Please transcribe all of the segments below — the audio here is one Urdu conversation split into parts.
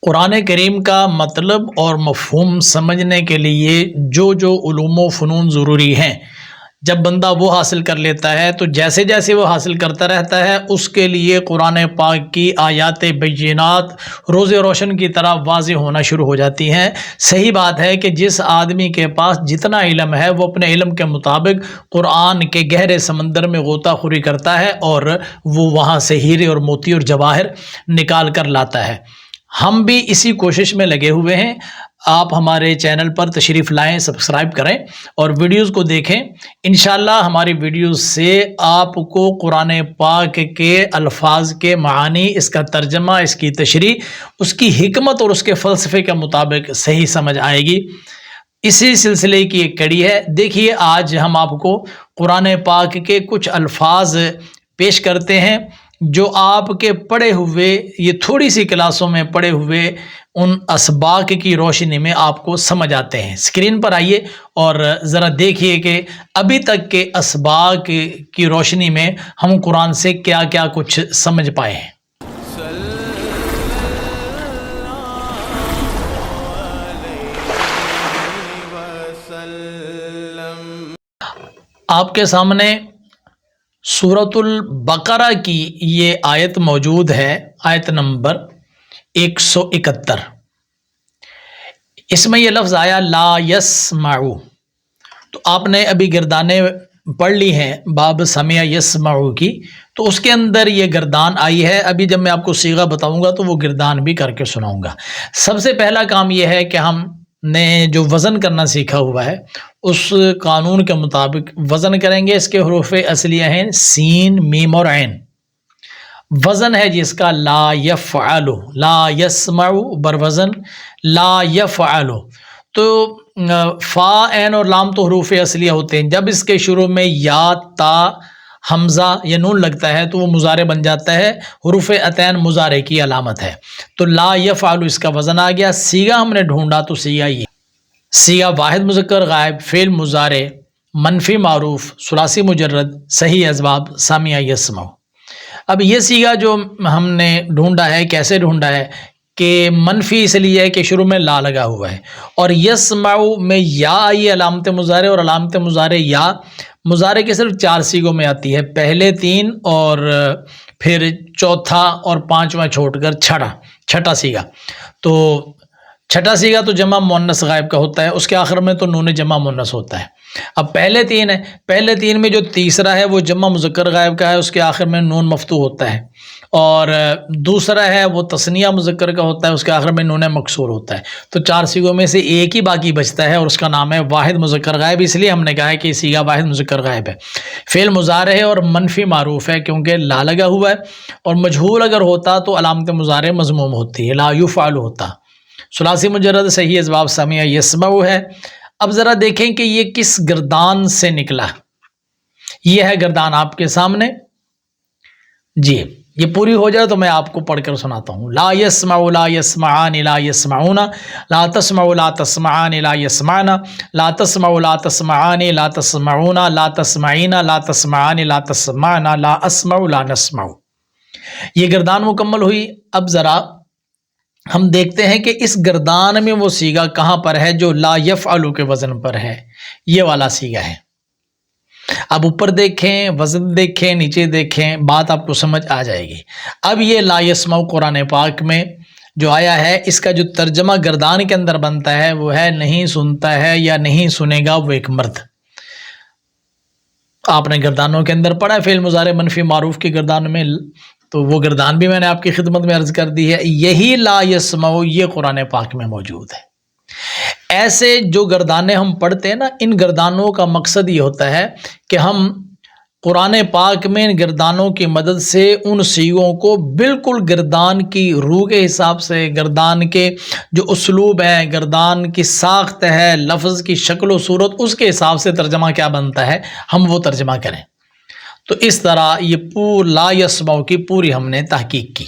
قرآن کریم کا مطلب اور مفہوم سمجھنے کے لیے جو علوم و فنون ضروری ہیں، جب بندہ وہ حاصل کر لیتا ہے تو جیسے جیسے وہ حاصل کرتا رہتا ہے اس کے لیے قرآن پاک کی آیات بینات روز روشن کی طرح واضح ہونا شروع ہو جاتی ہیں۔ صحیح بات ہے کہ جس آدمی کے پاس جتنا علم ہے وہ اپنے علم کے مطابق قرآن کے گہرے سمندر میں غوطہ خوری کرتا ہے اور وہ وہاں سے ہیرے اور موتی اور جواہر نکال کر لاتا ہے۔ ہم بھی اسی کوشش میں لگے ہوئے ہیں۔ آپ ہمارے چینل پر تشریف لائیں، سبسکرائب کریں اور ویڈیوز کو دیکھیں۔ انشاءاللہ ہماری ویڈیوز سے آپ کو قرآن پاک کے الفاظ کے معانی، اس کا ترجمہ، اس کی تشریح، اس کی حکمت اور اس کے فلسفے کے مطابق صحیح سمجھ آئے گی۔ اسی سلسلے کی ایک کڑی ہے۔ دیکھیے آج ہم آپ کو قرآن پاک کے کچھ الفاظ پیش کرتے ہیں جو آپ کے پڑھے ہوئے، یہ تھوڑی سی کلاسوں میں پڑھے ہوئے ان اسباق کی روشنی میں آپ کو سمجھ آتے ہیں۔ اسکرین پر آئیے اور ذرا دیکھیے کہ ابھی تک کے اسباق کی روشنی میں ہم قرآن سے کیا کیا کچھ سمجھ پائے ہیں۔ آپ کے سامنے سورۃ البقرہ کی یہ آیت موجود ہے، آیت نمبر 171۔ اس میں یہ لفظ آیا لا یسمعو، تو آپ نے ابھی گردانیں پڑھ لی ہیں باب سمع یسمعو کی، تو اس کے اندر یہ گردان آئی ہے۔ ابھی جب میں آپ کو صیغہ بتاؤں گا تو وہ گردان بھی کر کے سناؤں گا۔ سب سے پہلا کام یہ ہے کہ ہم نے جو وزن کرنا سیکھا ہوا ہے اس قانون کے مطابق وزن کریں گے۔ اس کے حروف اصلیہ ہیں سین، میم اور عین۔ وزن ہے جس کا لا یفعل، لا یسمع بر وزن لا یفعل، تو فا، عین اور لام تو حروف اصلیہ ہوتے ہیں۔ جب اس کے شروع میں یا، تا، حمزہ یا نون لگتا ہے تو وہ مضارع بن جاتا ہے۔ حروف عطین مضارع کی علامت ہے، تو لا یفعل اس کا وزن آ گیا۔ صیغہ ہم نے ڈھونڈا تو صیغہ یہ، صیغہ واحد مذکر غائب، فعل مضارع، منفی معروف، ثلاثی مجرد، صحیح اسباب، سامع یسمع۔ اب یہ صیغہ جو ہم نے ڈھونڈا ہے، کیسے ڈھونڈا ہے کہ منفی اس لیے ہے کہ شروع میں لا لگا ہوا ہے، اور یسمع میں یا آئی علامت مضارع، اور علامت مضارع یا مضارع کے صرف 4 صیغوں میں آتی ہے، پہلے 3 اور پھر چوتھا اور پانچواں چھوڑ کر چھٹا صیغہ۔ تو چھٹا صیغہ تو جمع مؤنث غائب کا ہوتا ہے، اس کے آخر میں تو نون جمع مؤنث ہوتا ہے۔ اب پہلے 3 ہے، پہلے 3 میں جو تیسرا ہے وہ جمع مذکر غائب کا ہے، اس کے آخر میں نون مفتوح ہوتا ہے، اور دوسرا ہے وہ تثنیہ مذکر کا ہوتا ہے، اس کے آخر میں نون مکسور ہوتا ہے۔ تو 4 صیغوں میں سے ایک ہی باقی بچتا ہے اور اس کا نام ہے واحد مذکر غائب، اس لیے ہم نے کہا ہے کہ صیغہ واحد مذکر غائب ہے۔ فعل مضارع ہے اور منفی معروف ہے کیونکہ لا لگا ہوا ہے، اور مجہول اگر ہوتا تو علامت مضارع مضموم ہوتی ہے، لا یفعل ہوتا۔ ثلاثی مجرد صحیح اسباب سمع یسمع ہے۔ اب ذرا دیکھیں کہ یہ کس گردان سے نکلا۔ یہ ہے گردان آپ کے سامنے جی، یہ پوری ہو جائے تو میں آپ کو پڑھ کر سناتا ہوں۔ لا یسمع لا یسمعان لا یسمعون، لا تسمع لا تسمعان لا یسمعن، لا تسمع لا تسمعان لا تسمعون، لا تسمعین لا تسمعان لا تسمعن، لا اسمع لا نسمع۔ یہ گردان مکمل ہوئی۔ اب ذرا ہم دیکھتے ہیں کہ اس گردان میں وہ صیغہ کہاں پر ہے جو لا یفعل کے وزن پر ہے، یہ والا صیغہ ہے۔ اب اوپر دیکھیں، وزن دیکھیں، نیچے دیکھیں، بات آپ کو سمجھ آ جائے گی۔ اب یہ لا یسمع قرآن پاک میں جو آیا ہے، اس کا جو ترجمہ گردان کے اندر بنتا ہے وہ ہے نہیں سنتا ہے یا نہیں سنے گا وہ ایک مرد۔ آپ نے گردانوں کے اندر پڑھا ہے فعل مضارع منفی معروف کی گردان میں، تو وہ گردان بھی میں نے آپ کی خدمت میں عرض کر دی ہے۔ یہی لا یسمع یہ قرآن پاک میں موجود ہے۔ ایسے جو گردانے ہم پڑھتے ہیں نا، ان گردانوں کا مقصد یہ ہوتا ہے کہ ہم قرآن پاک میں ان گردانوں کی مدد سے ان صیغوں کو بالکل گردان کی روح کے حساب سے، گردان کے جو اسلوب ہے، گردان کی ساخت ہے، لفظ کی شکل و صورت، اس کے حساب سے ترجمہ کیا بنتا ہے ہم وہ ترجمہ کریں۔ تو اس طرح یہ لا یسمع کی پوری ہم نے تحقیق کی۔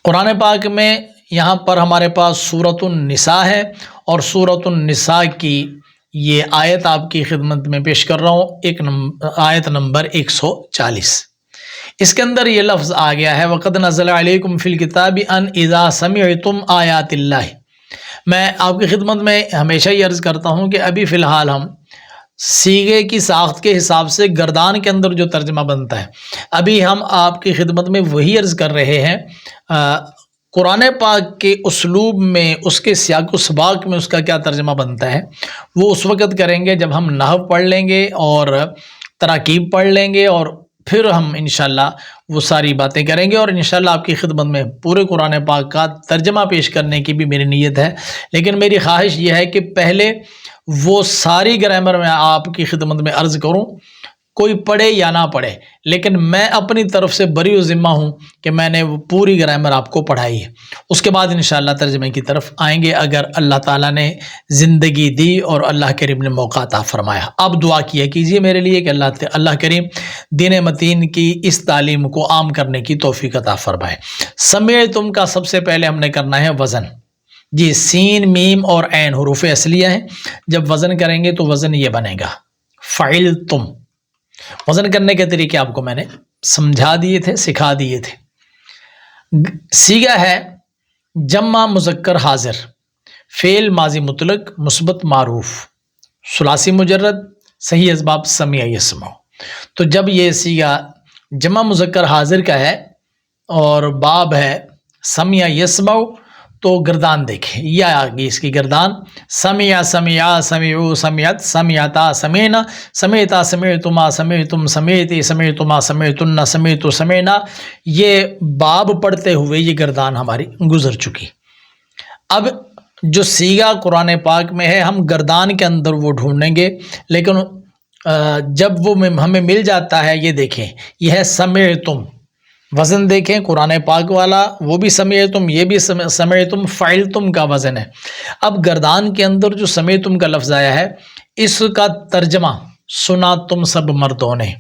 قرآن پاک میں یہاں پر ہمارے پاس سورۃ النساء ہے، اور سورۃ النساء کی یہ آیت آپ کی خدمت میں پیش کر رہا ہوں، آیت نمبر 140۔ اس کے اندر یہ لفظ آ گیا ہے وَقَدْ نَزَلَ عَلَيْكُمْ فِي الْكِتَابِ أَنْ إِذَا سَمِعْتُمْ آيَاتِ اللَّهِ۔ میں آپ کی خدمت میں ہمیشہ یہ عرض کرتا ہوں کہ ابھی فی الحال ہم صیغے کی ساخت کے حساب سے گردان کے اندر جو ترجمہ بنتا ہے، ابھی ہم آپ کی خدمت میں وہی عرض کر رہے ہیں۔ قرآن پاک کے اسلوب میں، اس کے سیاق و سباق میں اس کا کیا ترجمہ بنتا ہے وہ اس وقت کریں گے جب ہم نحو پڑھ لیں گے اور تراکیب پڑھ لیں گے، اور پھر ہم انشاءاللہ وہ ساری باتیں کریں گے، اور انشاءاللہ آپ کی خدمت میں پورے قرآن پاک کا ترجمہ پیش کرنے کی بھی میری نیت ہے۔ لیکن میری خواہش یہ ہے کہ پہلے وہ ساری گرامر میں آپ کی خدمت میں عرض کروں، کوئی پڑھے یا نہ پڑھے، لیکن میں اپنی طرف سے بری و ذمہ ہوں کہ میں نے وہ پوری گرامر آپ کو پڑھائی ہے۔ اس کے بعد انشاءاللہ ترجمے کی طرف آئیں گے اگر اللہ تعالیٰ نے زندگی دی اور اللہ کریم نے موقع عطا فرمایا۔ اب دعا کیا کیجئے میرے لیے کہ اللہ کریم دین متین کی اس تعلیم کو عام کرنے کی توفیق عطا فرمائے۔ سمعتم کا سب سے پہلے ہم نے کرنا ہے وزن۔ جی، سین، میم اور عین حروف اصلیہ ہیں۔ جب وزن کریں گے تو وزن یہ بنے گا فعلتم۔ وزن کرنے کے طریقے آپ کو میں نے سمجھا دیے تھے، سکھا دیے تھے۔ صیغہ ہے جمع مذکر حاضر، فعل ماضی مطلق مثبت معروف، ثلاثی مجرد، صحیح اسباب سمیع یسمع۔ تو جب یہ صیغہ جمع مذکر حاضر کا ہے اور باب ہے سمیع یسمع، تو گردان دیکھیں، یہ آگی اس کی گردان، سمع سمعا سمعو سمعت سمعتا سمعنا سمعتا سمعتما سمعتم سمعتی سمعتما سمعتن سمعتو سمعنا۔ یہ باب پڑھتے ہوئے یہ گردان ہماری گزر چکی۔ اب جو صیغہ قرآن پاک میں ہے ہم گردان کے اندر وہ ڈھونڈیں گے، لیکن جب وہ ہمیں مل جاتا ہے، یہ دیکھیں یہ ہے سمعتم، وزن دیکھیں قرآن پاک والا، وہ بھی سمعتم، یہ بھی سمعتم، فعلتم کا وزن ہے۔ اب گردان کے اندر جو سمعتم کا لفظ آیا ہے اس کا ترجمہ سنا تم سب مردوں نے۔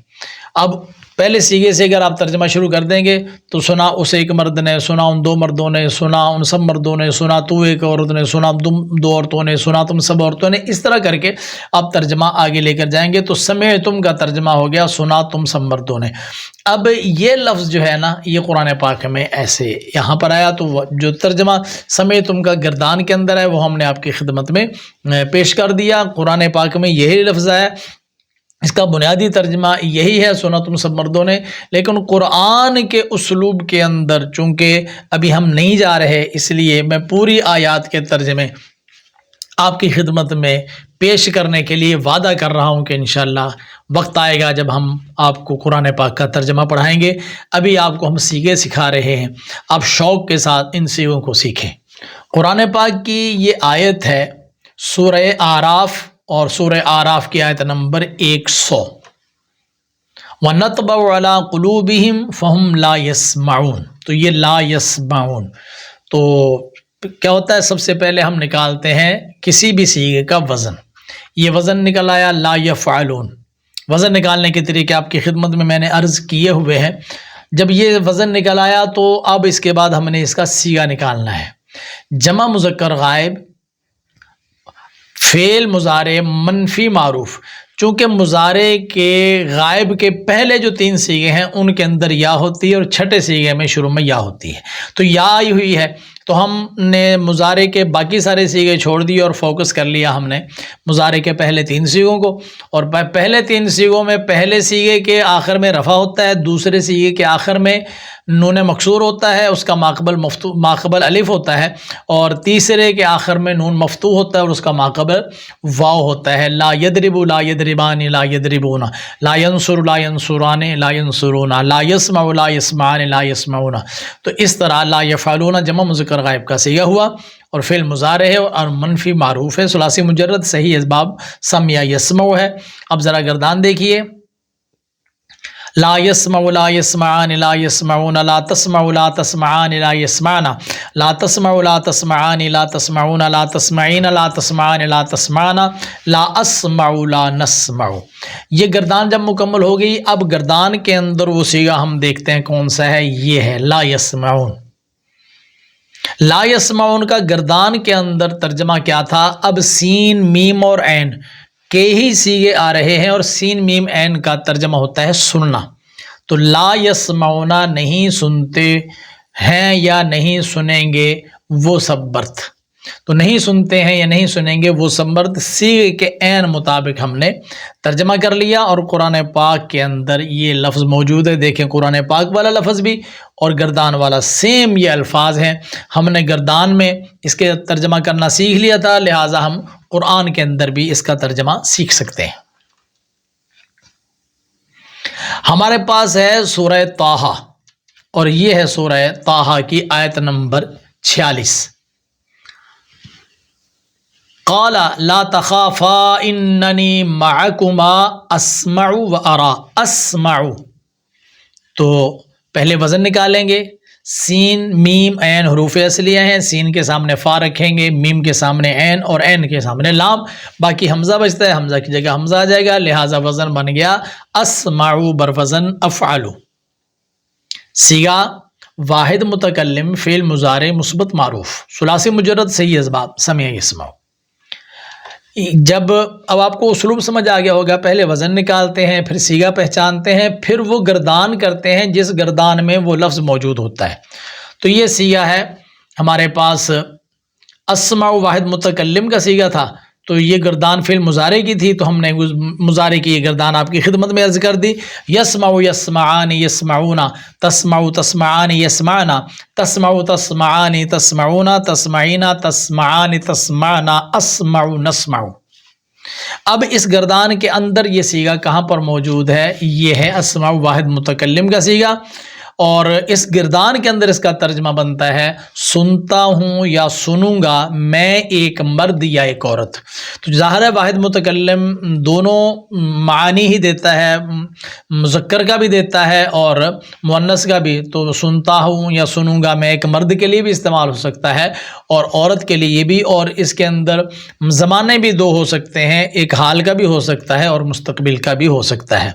اب پہلے صیغے سے اگر آپ ترجمہ شروع کر دیں گے تو سنا اس ایک مرد نے، سنا ان دو مردوں نے، سنا ان سب مردوں نے، سنا تو ایک عورت نے، سنا تم دو عورتوں نے، سنا تم سب عورتوں نے، اس طرح کر کے آپ ترجمہ آگے لے کر جائیں گے تو سمعتم کا ترجمہ ہو گیا سنا تم سب مردوں نے۔ اب یہ لفظ جو ہے نا یہ قرآن پاک میں ایسے یہاں پر آیا، تو جو ترجمہ سمعتم کا گردان کے اندر ہے وہ ہم نے آپ کی خدمت میں پیش کر دیا۔ قرآن پاک میں یہی لفظ ہے، اس کا بنیادی ترجمہ یہی ہے سنا تم سب مردوں نے، لیکن قرآن کے اسلوب کے اندر چونکہ ابھی ہم نہیں جا رہے، اس لیے میں پوری آیات کے ترجمے آپ کی خدمت میں پیش کرنے کے لیے وعدہ کر رہا ہوں کہ انشاءاللہ وقت آئے گا جب ہم آپ کو قرآن پاک کا ترجمہ پڑھائیں گے۔ ابھی آپ کو ہم صیغے سکھا رہے ہیں، آپ شوق کے ساتھ ان صیغوں کو سیکھیں۔ قرآن پاک کی یہ آیت ہے سورہ اعراف، اور سورہ اعراف کی آیت نمبر 100، وَنَطْبَعُ عَلَىٰ قُلُوبِهِمْ فَهُمْ لَا يَسْمَعُونَ۔ تو یہ لا يسمعون، تو کیا ہوتا ہے؟ سب سے پہلے ہم نکالتے ہیں کسی بھی صیغے کا وزن۔ یہ وزن نکل آیا لا يفعلون۔ وزن نکالنے کے طریقے آپ کی خدمت میں نے عرض کیے ہوئے ہیں۔ جب یہ وزن نکل آیا تو اب اس کے بعد ہم نے اس کا صیغہ نکالنا ہے۔ جمع مذکر غائب، فعل مضارع منفی معروف، چونکہ مضارع کے غائب کے پہلے جو 3 صیغے ہیں ان کے اندر یا ہوتی ہے اور چھٹے صیغے میں شروع میں یا ہوتی ہے، تو یا آئی ہوئی ہے، تو ہم نے مضارع کے باقی سارے صیغے چھوڑ دیے اور فوکس کر لیا ہم نے مضارع کے پہلے 3 صیغوں کو۔ اور پہلے 3 صیغوں میں پہلے صیغے کے آخر میں رفع ہوتا ہے، دوسرے صیغے کے آخر میں نون مکسور ہوتا ہے، اس کا ماقبل الف ہوتا ہے، اور تیسرے کے آخر میں نون مفتوح ہوتا ہے اور اس کا ماقبل واو ہوتا ہے۔ لا یضرب لا یضربان لا یضربون، لا ینصر لا ینصران لا ینصرون، لا یسمع لا یسمعان لا یسمعون۔ تو اس طرح لا یفعلون جمع مذکر غائب کا صیغہ ہوا، اور فعل مضارع ہے اور منفی معروف ہے، ثلاثی مجرد، صحیح اسباب سمع یسمع ہے۔ اب ذرا گردان دیکھیے، لا يسمع لا يسمعان لا يسمعون، لا تسمع لا تسمعان لا يسمعنا، لا تسمع لا تسمعان لا تسمعون، لا تسمعين لا تسمعان لا تسمعنا، لا اسمع لا نسمع۔ یہ گردان جب مکمل ہو گئی، اب گردان کے اندر وہ صیغہ ہم دیکھتے ہیں کون سا ہے، یہ ہے لا يسمعون۔ لا يسمعون کا گردان کے اندر ترجمہ کیا تھا؟ اب سین، میم اور عین کے ہی صیغے آ رہے ہیں، اور سین، میم، عین کا ترجمہ ہوتا ہے سننا۔ تو لا یسمعونا نہیں سنتے ہیں یا نہیں سنیں گے وہ سب برت، تو نہیں سنتے ہیں یا نہیں سنیں گے وہ سب برت صیغے کے عین مطابق ہم نے ترجمہ کر لیا، اور قرآن پاک کے اندر یہ لفظ موجود ہے۔ دیکھیں قرآن پاک والا لفظ بھی اور گردان والا سیم یہ الفاظ ہیں۔ ہم نے گردان میں اس کے ترجمہ کرنا سیکھ لیا تھا، لہٰذا ہم قرآن کے اندر بھی اس کا ترجمہ سیکھ سکتے ہیں۔ ہمارے پاس ہے سورہ طٰہٰ، اور یہ ہے سورہ طٰہٰ کی آیت نمبر 46۔ قال لا تخافا اننی معکما اسمع و ارا، اسمع تو پہلے وزن نکالیں گے، سین میم عین حروف اصلیہ ہیں، سین کے سامنے فا رکھیں گے، میم کے سامنے عین اور عین کے سامنے لام، باقی حمزہ بچتا ہے، حمزہ کی جگہ حمزہ آ جائے گا، لہٰذا وزن بن گیا اسمع بروزن افعل۔ صیغہ واحد متکلم فعل مضارع مثبت معروف ثلاثی مجرد صحیح اسباب سمع یسمع۔ جب اب آپ کو اسلوب سمجھ آ گیا ہوگا، پہلے وزن نکالتے ہیں، پھر صیغہ پہچانتے ہیں، پھر وہ گردان کرتے ہیں جس گردان میں وہ لفظ موجود ہوتا ہے۔ تو یہ صیغہ ہے ہمارے پاس اسمع واحد متکلم کا صیغہ تھا، تو یہ گردان فعل مضارع کی تھی، تو ہم نے مضارع کی یہ گردان آپ کی خدمت میں عرض کر دی۔ یسمع یسمعان یسمعون، تسمع تسمعان یسمعنا، تسمع تسمعان تسمعون، تسمعین تسمعان تسمعنا، اسمع نسمع۔ اب اس گردان کے اندر یہ صیغہ کہاں پر موجود ہے؟ یہ ہے اسمع واحد متکلم کا صیغہ، اور اس گردان کے اندر اس کا ترجمہ بنتا ہے سنتا ہوں یا سنوں گا میں ایک مرد یا ایک عورت۔ تو ظاہر ہے واحد متکلم دونوں معانی ہی دیتا ہے، مذکر کا بھی دیتا ہے اور مؤنث کا بھی، تو سنتا ہوں یا سنوں گا میں ایک مرد کے لیے بھی استعمال ہو سکتا ہے اور عورت کے لیے بھی، اور اس کے اندر زمانے بھی دو ہو سکتے ہیں، ایک حال کا بھی ہو سکتا ہے اور مستقبل کا بھی ہو سکتا ہے۔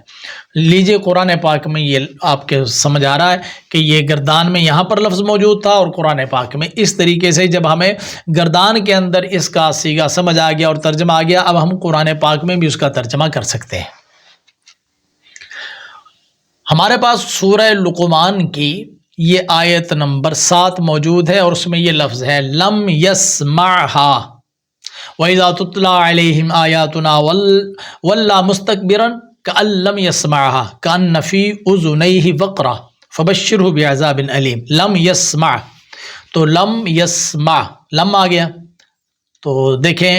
لیجئے قرآن پاک میں یہ آپ کے سمجھ آ رہا ہے کہ یہ گردان میں یہاں پر لفظ موجود تھا، اور قرآن پاک میں اس طریقے سے جب ہمیں گردان کے اندر اس کا صیغہ سمجھ آ گیا اور ترجمہ آ گیا، اب ہم قرآن پاک میں بھی اس کا ترجمہ کر سکتے ہیں۔ ہمارے پاس سورہ لقمان کی یہ آیت نمبر 7 موجود ہے، اور اس میں یہ لفظ ہے لم یسمعها وَإِذَا تُتْلَى عَلَيْهِمْ آيَاتُنَا وَلَّى مُسْتَكْبِرًا كَأَن لَّمْ يَسْمَعْهَا كَأَنَّ فِي أُذُنَيْهِ وَقْرًا فَبَشِّرْهُ بِعَذَابٍ أَلِيمٍ۔ لم یسمع، تو لم یسمع لم آ گیا، تو دیکھیں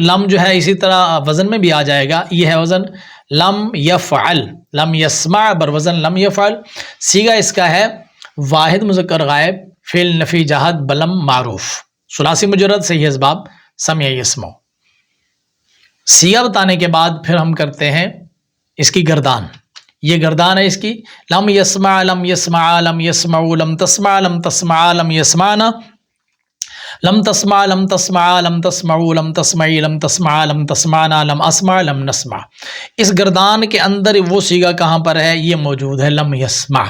لم جو ہے اسی طرح وزن میں بھی آ جائے گا، یہ ہے وزن لم یفعل، لم یسمع بر وزن لم یفعل۔ صیغہ اس کا ہے واحد مذکر غائب فعل نفی جہد بلم معروف ثلاثی مجرد صحیح اسباب سمع یسمع۔ صیغہ بتانے کے بعد پھر ہم کرتے ہیں اس کی گردان، یہ گردان ہے اس کی، لم یسمع لم یسمع لم یسمع لم تسمع لم تسمع لم یسمعنا، لم تسمع لم تسمع لم تسمع لم تسمعی لم تسمع لم تسمعنا لم اسمع لم نسمع۔ اس گردان کے اندر وہ صیغہ کہاں پر ہے؟ یہ موجود ہے لم یسمع۔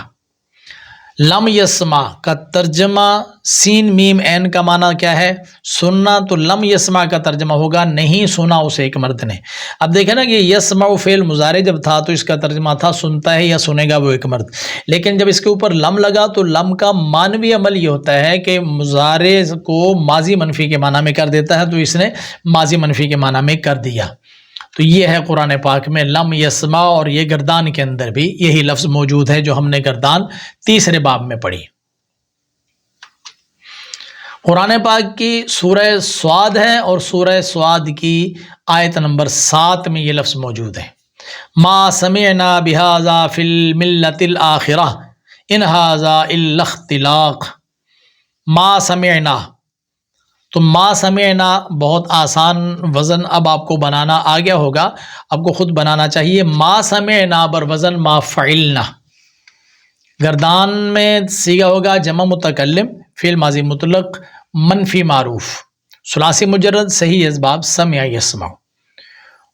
لم یسمع کا ترجمہ سین میم عین کا معنی کیا ہے؟ سننا، تو لم یسمع کا ترجمہ ہوگا نہیں سنا اسے ایک مرد نے۔ اب دیکھیں نا کہ یسمع فعل مضارع جب تھا تو اس کا ترجمہ تھا سنتا ہے یا سنے گا وہ ایک مرد، لیکن جب اس کے اوپر لم لگا تو لم کا معنوی عمل یہ ہوتا ہے کہ مضارع کو ماضی منفی کے معنی میں کر دیتا ہے، تو اس نے ماضی منفی کے معنی میں کر دیا۔ تو یہ ہے قرآن پاک میں لم یسمع، اور یہ گردان کے اندر بھی یہی لفظ موجود ہے جو ہم نے گردان تیسرے باب میں پڑھی۔ قرآن پاک کی سورہ صاد ہے، اور سورہ صاد کی آیت نمبر 7 میں یہ لفظ موجود ہے ما سمعنا بہذا فی الملۃ الآخرہ ان ھذا الا اختلاق۔ ما سمعنا، تو ما سمعنا بہت آسان وزن اب آپ کو بنانا آ گیا ہوگا، آپ کو خود بنانا چاہیے۔ ما سمعنا بر وزن ما فعلنا، گردان میں صیغہ ہوگا جمع متکلم فعل ماضی مطلق منفی معروف ثلاثی مجرد صحیح اسباب سمع یسمع،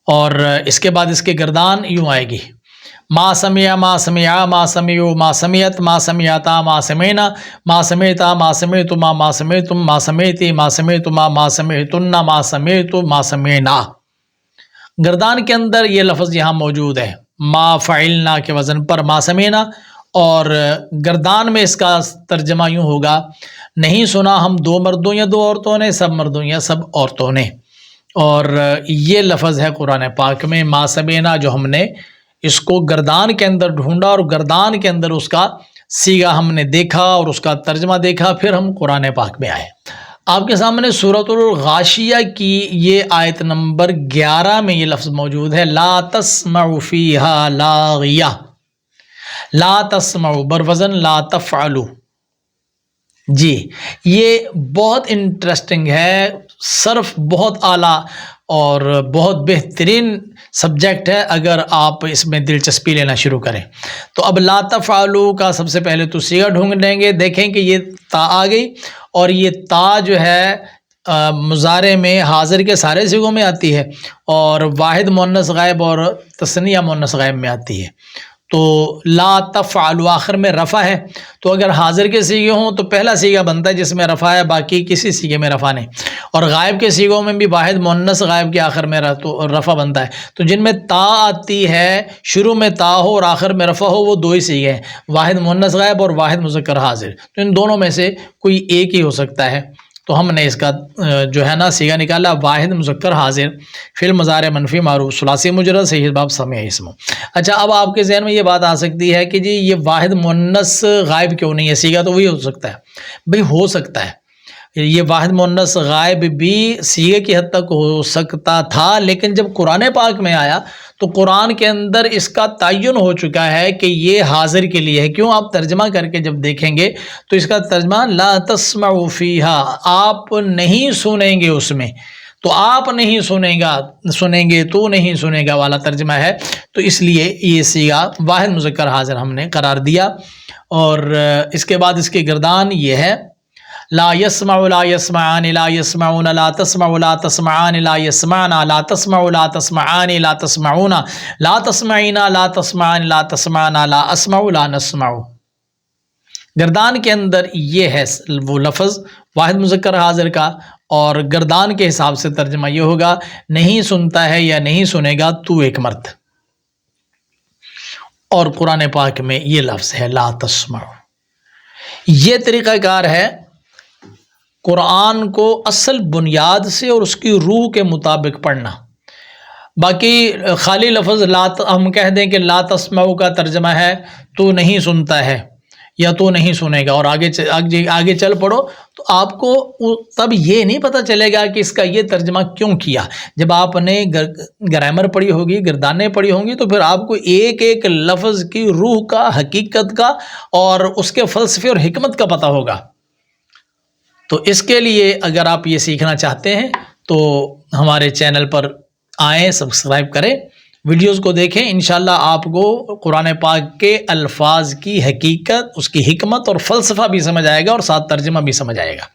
اور اس کے بعد اس کے گردان یوں آئے گی ما سمع ما سمع ما سمعوا ما سمعت ما سمعتا ما سمعنا ما سمعتا ما سمعتما ما سمعتم ما سمعتی ما سمعتما ما سمعتن ما سمعت ما سمعنا۔ گردان کے اندر یہ لفظ یہاں موجود ہے ما فعلنا کے وزن پر ما سمینا، اور گردان میں اس کا ترجمہ یوں ہوگا نہیں سنا ہم دو مردوں یا دو عورتوں نے، سب مردوں یا سب عورتوں نے۔ اور یہ لفظ ہے قرآن پاک میں ما سمینا، جو ہم نے اس کو گردان کے اندر ڈھونڈا اور گردان کے اندر اس کا سیغہ ہم نے دیکھا اور اس کا ترجمہ دیکھا، پھر ہم قرآن پاک میں آئے۔ آپ کے سامنے سورۃ الغاشیہ کی یہ آیت نمبر 11 میں یہ لفظ موجود ہے، لا تسمع فیہا لاغیہ، لا تسمع بروزن لا تفعلوا۔ جی یہ بہت انٹرسٹنگ ہے، صرف بہت اعلیٰ اور بہت بہترین سبجیکٹ ہے اگر آپ اس میں دلچسپی لینا شروع کریں۔ تو اب لا تفعلوا کا سب سے پہلے تو صیغہ ڈھونڈ لیں گے، دیکھیں کہ یہ تا آ گئی، اور یہ تا جو ہے مضارع میں حاضر کے سارے صیغوں میں آتی ہے، اور واحد مؤنث غائب اور تثنیہ مؤنث غائب میں آتی ہے۔ تو لا تفعلوا آخر میں رفع ہے، تو اگر حاضر کے صیغے ہوں تو پہلا صیغہ بنتا ہے جس میں رفع ہے، باقی کسی صیغے میں رفع نہیں، اور غائب کے صیغوں میں بھی واحد مؤنث غائب کے آخر میں رفع بنتا ہے۔ تو جن میں تا آتی ہے، شروع میں تا ہو اور آخر میں رفع ہو، وہ دو ہی صیغے ہیں، واحد مؤنث غائب اور واحد مذکر حاضر۔ تو ان دونوں میں سے کوئی ایک ہی ہو سکتا ہے، تو ہم نے اس کا جو ہے نا صیغہ نکالا واحد مذکر حاضر، فعل مضارع منفی معروف ثلاثی مجرد صحیح باب سمیع اسم۔ اچھا اب آپ کے ذہن میں یہ بات آ سکتی ہے کہ جی یہ واحد مؤنث غائب کیوں نہیں ہے، صیغہ تو وہی ہو سکتا ہے۔ بھئی ہو سکتا ہے، یہ واحد مؤنث غائب بھی صیغے کی حد تک ہو سکتا تھا، لیکن جب قرآن پاک میں آیا تو قرآن کے اندر اس کا تعین ہو چکا ہے کہ یہ حاضر کے لیے ہے۔ کیوں؟ آپ ترجمہ کر کے جب دیکھیں گے تو اس کا ترجمہ لا تسمعوا فیہا، آپ نہیں سنیں گے اس میں، تو آپ نہیں سنیں گے تو نہیں سنے گا والا ترجمہ ہے، تو اس لیے یہ صیغہ واحد مذکر حاضر ہم نے قرار دیا۔ اور اس کے بعد اس کی گردان یہ ہے لا يسمع لا يسمعان لا يسمعون لا تسمع لا تسمعان لا يسمعنا لا تسمع لا تسمعان لا تسمعون لا تسمعين لا تسمعان لا تسمعنا لا اسمع لا نسمع۔ گردان کے اندر یہ ہے وہ لفظ واحد مذکر حاضر کا، اور گردان کے حساب سے ترجمہ یہ ہوگا نہیں سنتا ہے یا نہیں سنے گا تو ایک مرد۔ اور قرآن پاک میں یہ لفظ ہے لا تسمع۔ یہ طریقہ کار ہے قرآن کو اصل بنیاد سے اور اس کی روح کے مطابق پڑھنا۔ باقی خالی لفظ ہم کہہ دیں کہ لا تسمع کا ترجمہ ہے تو نہیں سنتا ہے یا تو نہیں سنے گا، اور آگے چل پڑو تو آپ کو تب یہ نہیں پتہ چلے گا کہ اس کا یہ ترجمہ کیوں کیا۔ جب آپ نے گرامر پڑھی ہوگی، گردانیں پڑھی ہوں گی، تو پھر آپ کو ایک ایک لفظ کی روح کا، حقیقت کا اور اس کے فلسفے اور حکمت کا پتہ ہوگا۔ تو اس کے لیے اگر آپ یہ سیکھنا چاہتے ہیں تو ہمارے چینل پر آئیں، سبسکرائب کریں، ویڈیوز کو دیکھیں، انشاءاللہ آپ کو قرآن پاک کے الفاظ کی حقیقت، اس کی حکمت اور فلسفہ بھی سمجھ آئے گا اور ساتھ ترجمہ بھی سمجھ آئے گا۔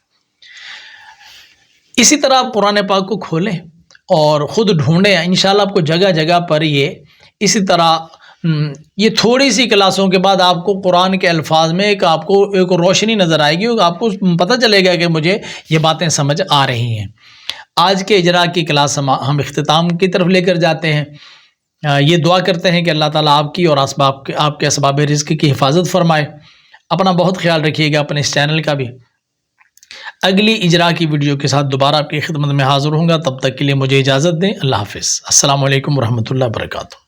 اسی طرح آپ قرآن پاک کو کھولیں اور خود ڈھونڈیں، انشاءاللہ آپ کو جگہ جگہ پر یہ اسی طرح یہ تھوڑی سی کلاسوں کے بعد آپ کو قرآن کے الفاظ میں آپ کو ایک روشنی نظر آئے گی، آپ کو پتہ چلے گا کہ مجھے یہ باتیں سمجھ آ رہی ہیں۔ آج کے اجرا کی کلاس ہم اختتام کی طرف لے کر جاتے ہیں۔ یہ دعا کرتے ہیں کہ اللہ تعالیٰ آپ کی اور آپ کے اسباب رزق کی حفاظت فرمائے۔ اپنا بہت خیال رکھیے گا، اپنے اس چینل کا بھی۔ اگلی اجرا کی ویڈیو کے ساتھ دوبارہ آپ کی خدمت میں حاضر ہوں گا، تب تک کے لیے مجھے اجازت دیں۔ اللہ حافظ، السلام علیکم ورحمۃ اللہ وبرکاتہ۔